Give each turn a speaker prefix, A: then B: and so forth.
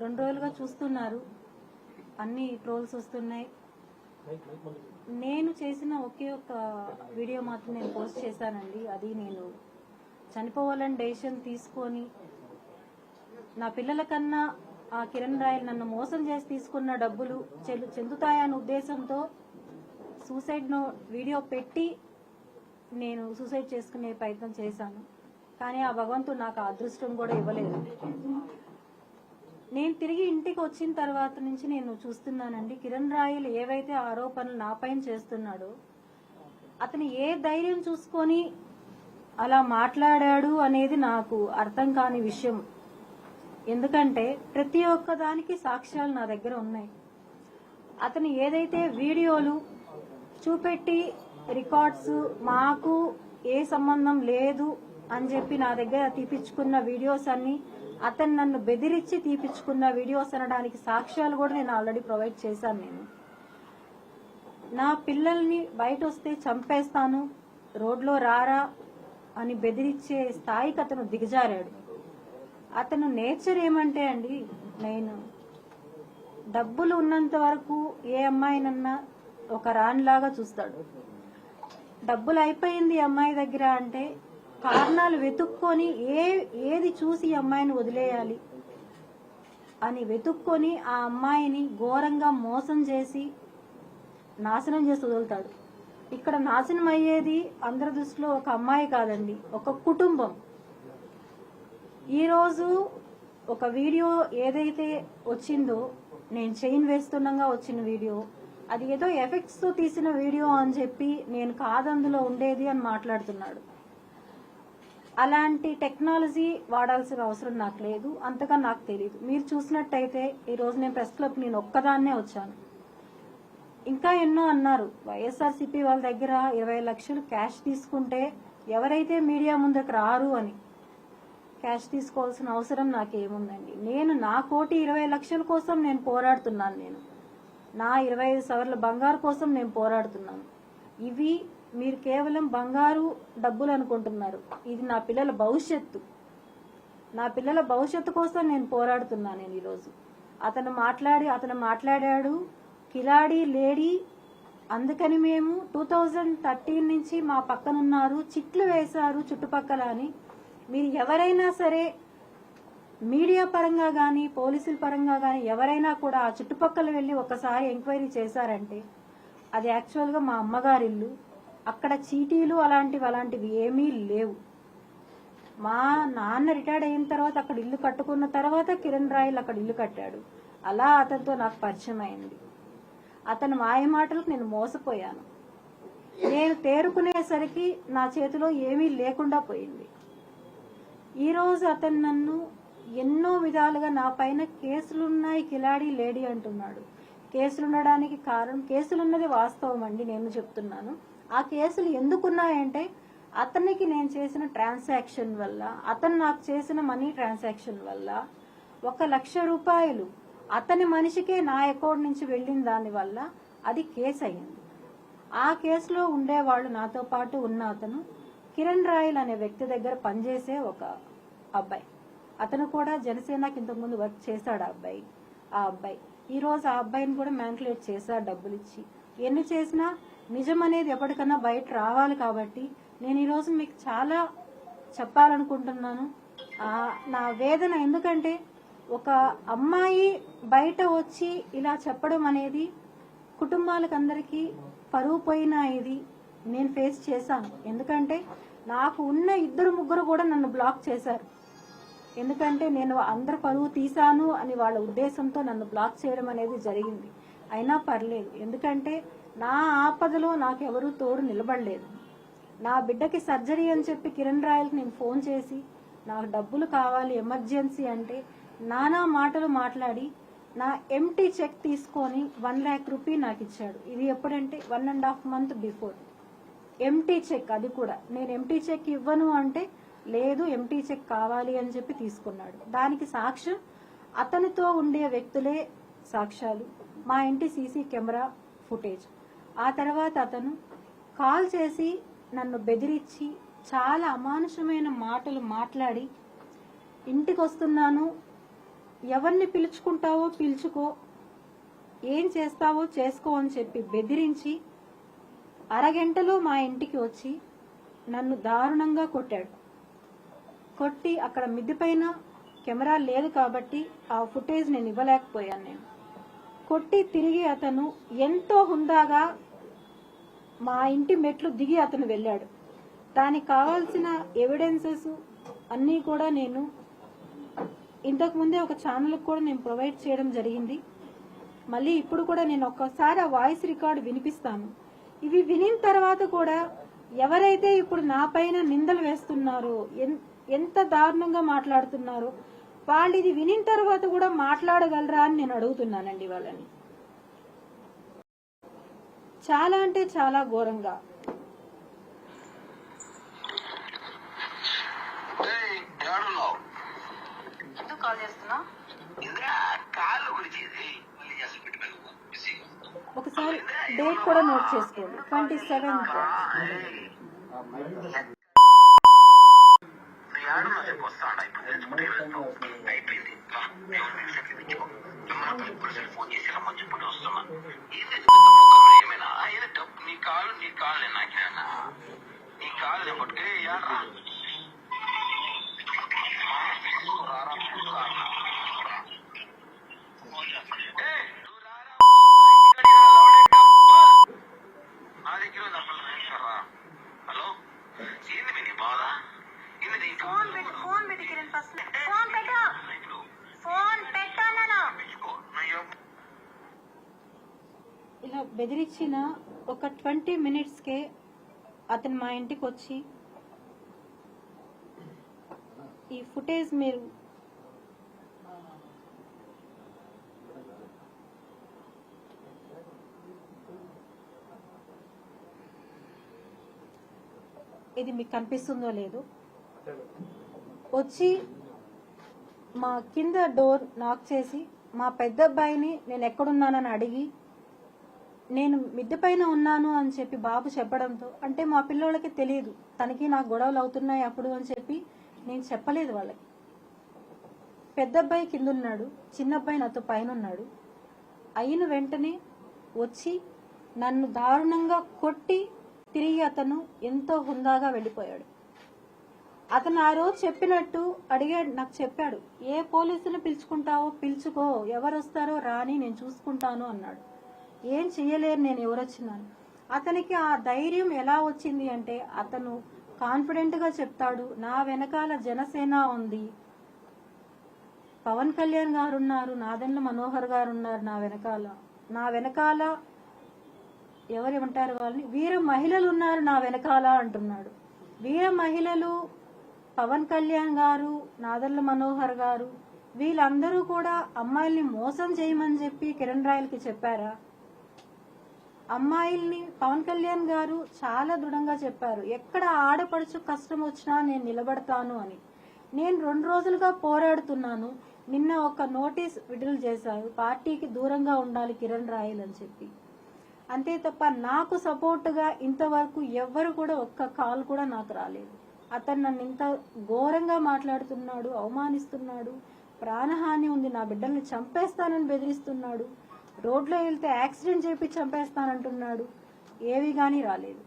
A: 2 రోజులుగా చూస్తున్నారు, అన్ని ట్రోల్స్ వస్తున్నాయి. నేను చేసిన ఒకే ఒక వీడియో మాత్రం నేను పోస్ట్ చేశానండి. అది నేను చనిపోవాలని డెసిషన్ తీసుకొని నా పిల్లల కన్నా ఆ కిరణ్ రాయల్ నన్ను మోసం చేసి తీసుకున్న డబ్బులు చెందుతాయనే ఉద్దేశంతో సూసైడ్ వీడియో పెట్టి నేను సూసైడ్ చేసుకునే ప్రయత్నం చేశాను. కానీ ఆ భగవంతుడు నాకు అదృష్టం కూడా ఇవ్వలేదు. నేను తిరిగి ఇంటికి వచ్చిన తర్వాత నుంచి నేను చూస్తున్నానండి, కిరణ్ రాయల్ ఏవైతే ఆరోపణలు నా పైన చేస్తున్నాడో అతను ఏ ధైర్యం చూసుకొని అలా మాట్లాడాడు అనేది నాకు అర్థం కాని విషయం. ఎందుకంటే ప్రతి ఒక్క దానికి సాక్ష్యాలు నా దగ్గర ఉన్నాయి. అతను ఏదైతే వీడియోలు చూపెట్టి రికార్డ్స్ మాకు ఏ సంబంధం లేదు అని చెప్పి నా దగ్గర తీపించుకున్న వీడియోస్ అన్ని, అతను నన్ను బెదిరించి తీపించుకున్న వీడియోస్ అనడానికి సాక్ష్యాలు కూడా నేను ఆల్రెడీ ప్రొవైడ్ చేశాను. నేను నా పిల్లల్ని బయట వస్తే చంపేస్తాను, రోడ్లో రారా అని బెదిరించే స్థాయికి అతను దిగజారాడు. అతను నేచర్ ఏమంటే అండి, నేను డబ్బులు ఉన్నంత వరకు ఏ అమ్మాయినన్నా ఒక రాణిలాగా చూస్తాడు. డబ్బులు అయిపోయింది అమ్మాయి దగ్గర అంటే కారణాలు వెతుక్కొని ఏది చూసి ఈ అమ్మాయిని వదిలేయాలి అని వెతుక్కొని ఆ అమ్మాయిని ఘోరంగా మోసం చేసి నాశనం చేసి వదులుతాడు. ఇక్కడ నాశనం అయ్యేది అందరి దృష్టిలో ఒక అమ్మాయి కాదండి, ఒక కుటుంబం. ఈరోజు ఒక వీడియో ఏదైతే వచ్చిందో, నేను చైన్ వేస్తుండగా వచ్చిన వీడియో, అది ఏదో ఎఫెక్ట్స్ తో తీసిన వీడియో అని చెప్పి నేను కాదందులో ఉండేది అని మాట్లాడుతున్నాడు. అలాంటి టెక్నాలజీ వాడాల్సిన అవసరం నాకు లేదు, అంతగా నాకు తెలియదు. మీరు చూసినట్టయితే ఈరోజు నేను ప్రెస్ క్లబ్ నేను ఒక్కదాన్నే వచ్చాను. ఇంకా ఎన్నో అన్నారు, వైఎస్ఆర్సీపీ వాళ్ళ దగ్గర 20 లక్షలు క్యాష్ తీసుకుంటే ఎవరైతే మీడియా ముందుకు రారు అని. క్యాష్ తీసుకోవాల్సిన అవసరం నాకేముందండి? నేను నా 1,20 లక్షల కోసం నేను పోరాడుతున్నాను. నేను నా 25 సవర్ల బంగారు కోసం నేను పోరాడుతున్నాను. ఇవి మీరు కేవలం బంగారు డబ్బులు అనుకుంటున్నారు, ఇది నా పిల్లల భవిష్యత్తు. నా పిల్లల భవిష్యత్తు కోసం నేను పోరాడుతున్నాను. నేను ఈరోజు అతను మాట్లాడాడు కిలాడి లేడీ, అందుకని మేము 2013 నుంచి మా పక్కనున్నారు, చిట్లు వేశారు చుట్టుపక్కల అని. మీరు ఎవరైనా సరే మీడియా పరంగా కానీ పోలీసుల పరంగా కానీ ఎవరైనా కూడా ఆ చుట్టుపక్కల వెళ్ళి ఒకసారి ఎంక్వైరీ చేశారంటే అది యాక్చువల్గా మా అమ్మగారి ఇల్లు. అక్కడ చీటీలు అలాంటివి ఏమీ లేవు. మా నాన్న రిటైర్డ్ అయిన తర్వాత అక్కడ ఇల్లు కట్టుకున్న తర్వాత కిరణ్ రాయల్ అక్కడ ఇల్లు కట్టాడు. అలా అతనితో నాకు పరిచయం అయింది. అతను మాయ మాటలకు నేను మోసపోయాను. నేను తేరుకునేసరికి నా చేతిలో ఏమీ లేకుండా పోయింది. ఈరోజు అతను నన్ను ఎన్నో విధాలుగా నా పైన కేసులున్నాయి కిలాడి లేడీ అంటున్నాడు. కేసులు ఉండడానికి కారణం, కేసులున్నది వాస్తవం అండి, నేను చెప్తున్నాను. ఆ కేసులు ఎందుకున్నాయంటే అతనికి నేను చేసిన ట్రాన్సాక్షన్ వల్ల, అతను నాకు చేసిన మనీ ట్రాన్సాక్షన్ వల్ల 1,00,000 రూపాయలు అతని మనిషికే నా అకౌంట్ నుంచి వెళ్ళిన దానివల్ల అది కేసు అయ్యింది. ఆ కేసులో ఉండేవాళ్ళు నాతో పాటు ఉన్న అతను కిరణ్ రాయల్ అనే వ్యక్తి దగ్గర పనిచేసే ఒక అబ్బాయి. అతను కూడా జనసేనకి ఇంతకుముందు వర్క్ చేశాడు. ఆ అబ్బాయి ఈరోజు ఆ అబ్బాయిని కూడా మ్యానిపులేట్ చేశాడు డబ్బులు ఇచ్చి. ఎన్ని చేసినా నిజం అనేది ఎప్పటికన్నా బయట రావాలి. కాబట్టి నేను ఈరోజు మీకు చాలా చెప్పాలనుకుంటున్నాను నా వేదన. ఎందుకంటే ఒక అమ్మాయి బయట వచ్చి ఇలా చెప్పడం అనేది కుటుంబాలకు అందరికీ పరువు పోయిన ఇది నేను ఫేస్ చేశాను. ఎందుకంటే నాకు ఉన్న 2-3 కూడా నన్ను బ్లాక్ చేశారు. ఎందుకంటే నేను అందరు పరువు తీశాను అని వాళ్ళ ఉద్దేశంతో నన్ను బ్లాక్ చేయడం అనేది జరిగింది. అయినా పర్లేదు, ఎందుకంటే నా ఆపదలో నాకెవరూ తోడు నిలబడలేదు. నా బిడ్డకి సర్జరీ అని చెప్పి కిరణ్ రాయల్కి నేను ఫోన్ చేసి నాకు డబ్బులు కావాలి ఎమర్జెన్సీ అంటే నానా మాటలు మాట్లాడి నా ఎంటీ చెక్ తీసుకొని 1 lakh రూపీ నాకు ఇచ్చాడు. ఇది ఎప్పుడంటే 1.5 months బిఫోర్. ఎంటీ చెక్, అది కూడా నేను ఎంటీ చెక్ ఇవ్వను అంటే లేదు ఎంటీ చెక్ కావాలి అని చెప్పి తీసుకున్నాడు. దానికి సాక్ష్యం అతనితో ఉండే వ్యక్తులే సాక్ష్యాలు, మా ఇంటి సీసీ కెమెరా ఫుటేజ్. ఆ తర్వాత అతను కాల్ చేసి నన్ను బెదిరించి చాలా అమానుషమైన మాటలు మాట్లాడి ఇంటికి వస్తున్నాను ఎవరిని పిలుచుకుంటావో పిలుచుకో, ఏం చేస్తావో చేసుకో అని చెప్పి బెదిరించి అరగంటలో మా ఇంటికి వచ్చి నన్ను దారుణంగా కొట్టాడు. కొట్టి అక్కడ మిద్దె పైన కెమెరా లేదు కాబట్టి ఆ ఫుటేజ్ నేను ఇవ్వలేకపోయాను. నేను కొట్టి తిరిగి అతను ఎంతో హుందాగా మా ఇంటి మెట్లు దిగి అతను వెళ్ళాడు. దానికి కావాల్సిన ఎవిడెన్సెస్ అన్నీ కూడా నేను ఇంతకుముందే ఒక ఛానల్కి కూడా నేను ప్రొవైడ్ చేయడం జరిగింది. మళ్ళీ ఇప్పుడు కూడా నేను ఒక్కసారి ఆ వాయిస్ రికార్డు వినిపిస్తాను. ఇవి వినిన తర్వాత కూడా ఎవరైతే ఇప్పుడు నా పైన నిందలు వేస్తున్నారో, ఎంత దారుణంగా మాట్లాడుతున్నారో, వాళ్ళు ఇది వినిన తర్వాత కూడా మాట్లాడగలరా అని నేను అడుగుతున్నానండి వాళ్ళని. చాలా అంటే చాలా ఘోరంగా. ఒకసారి డేట్ కూడా నోట్ చేసుకోండి, 27th. ఇలా బెదిరించిన ఒక 20 minutesకే అతను మా ఇంటికి వచ్చి ఈ ఫుటేజ్ మీరు ఇది మీకు కనిపిస్తుందో లేదో, వచ్చి మా కింద డోర్ నాక్ చేసి మా పెద్ద అబ్బాయిని నేను ఎక్కడున్నానని అడిగి, నేను మిద్దె పైన ఉన్నాను అని చెప్పి బాబు చెప్పడంతో, అంటే మా పిల్లోళ్ళకి తెలియదు తనకి నాకు గొడవలు అవుతున్నాయి అప్పుడు అని చెప్పి నేను చెప్పలేదు వాళ్ళకి. పెద్ద అబ్బాయి కింద ఉన్నాడు, చిన్న అబ్బాయి నాతో పైన ఉన్నాడు. అయిన వెంటనే వచ్చి నన్ను దారుణంగా కొట్టి తిరిగి అతను ఎంతో హుందాగా వెళ్ళిపోయాడు. అతను ఆ రోజు చెప్పినట్టు అడిగాడు, నాకు చెప్పాడు, ఏ పోలీసుని పిలుచుకుంటావో పిలుచుకో, ఎవరు వస్తారో రాని నేను చూసుకుంటాను అన్నాడు. ఏం చెయ్యలేరు నేను ఎవరొచ్చినాను. అతనికి ఆ ధైర్యం ఎలా వచ్చింది అంటే, అతను కాన్ఫిడెంట్ గా చెప్తాడు, నా వెనకాల జనసేన ఉంది, పవన్ కళ్యాణ్ గారు ఉన్నారు, నాదెండ్ల మనోహర్ గారు ఉన్నారు నా వెనకాల ఎవరేమంటారు వాళ్ళని, వీర మహిళలు ఉన్నారు నా వెనకాల అంటున్నాడు. వీర మహిళలు పవన్ కళ్యాణ్ గారు, నాదెండ్ల మనోహర్ గారు, వీళ్ళందరూ కూడా అమ్మాయిల్ని మోసం చేయమని చెప్పి కిరణ్ రాయలకి చెప్పారా? అమ్మాయిల్ని పవన్ కళ్యాణ్ గారు చాలా దృఢంగా చెప్పారు, ఎక్కడ ఆడపడుచు కష్టం వచ్చినా నేను నిలబడతాను అని. నేను 2 రోజులుగా పోరాడుతున్నాను. నిన్న ఒక నోటీస్ విడుదల చేశారు, పార్టీకి దూరంగా ఉండాలి కిరణ్ రాయల్ అని చెప్పి. అంతే తప్ప నాకు సపోర్టుగా ఇంతవరకు ఎవ్వరు కూడా ఒక్క కాల్ కూడా నాకు రాలేదు. అతను నన్ను ఇంత ఘోరంగా మాట్లాడుతున్నాడు, అవమానిస్తున్నాడు, ప్రాణహాని ఉంది, నా బిడ్డల్ని చంపేస్తానని బెదిరిస్తున్నాడు, రోడ్లో వెళ్తే యాక్సిడెంట్ చేపి చంపేస్తానంటున్నాడు. ఏవి కానీ రాలేదు.